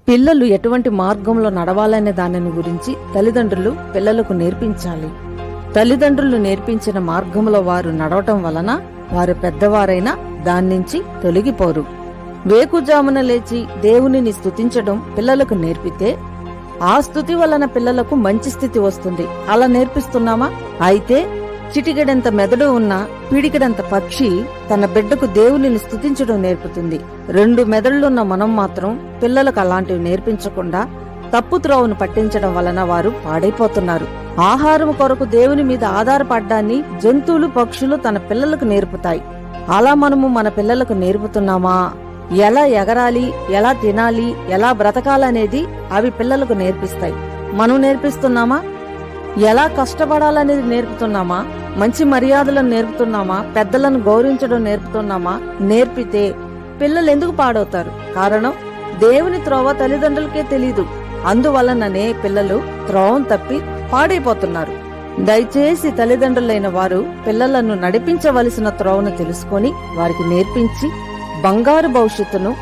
పిల్లలు ఎటువంటి మార్గంలో నడవాలనే దానిని గురించి తల్లిదండ్రులు పిల్లలకు నేర్పించాలి. తల్లిదండ్రులు నేర్పించిన మార్గంలో వారు నడవటం వలన వారు పెద్దవారైనా దాన్నించి తొలగిపోరు. వేకుజామున లేచి దేవునిని స్తుతించడం పిల్లలకు నేర్పితే ఆ స్తుతి వలన పిల్లలకు మంచి స్థితి వస్తుంది. అలా నేర్పిస్తున్నామా? అయితే చిటికెడంత మెదడు ఉన్న పీడికెడంత పక్షి తన బిడ్డకు దేవునిని స్తుతించడం నేర్పుతుంది. 2 మెదళ్లున్న మనం మాత్రం పిల్లలకు అలాంటివి నేర్పించకుండా తప్పు త్రోవను పట్టించడం వలన వారు పాడైపోతున్నారు. ఆహారం కొరకు దేవుని మీద ఆధారపడ్డాన్ని జంతువులు, పక్షులు తన పిల్లలకు నేర్పుతాయి. అలా మనము మన పిల్లలకు నేర్పుతున్నామా? ఎలా ఎగరాలి, ఎలా తినాలి, ఎలా బ్రతకాలనేది అవి పిల్లలకు నేర్పిస్తాయి. మనం నేర్పిస్తున్నామా? ఎలా కష్టపడాలనేది నేర్పుతున్నామా? మంచి మర్యాదలను నేర్పుతున్నామా? పెద్దలను గౌరవించడం నేర్పుతున్నామా? నేర్పితే పిల్లలు ఎందుకు పాడవుతారు? కారణం, దేవుని త్రోవ తల్లిదండ్రులకే తెలీదు. అందువలననే పిల్లలు త్రోవం తప్పి పాడైపోతున్నారు. దయచేసి తల్లిదండ్రులైన వారు పిల్లలను నడిపించవలసిన త్రోవను తెలుసుకొని వారికి నేర్పించి బంగారు భవిష్యత్తును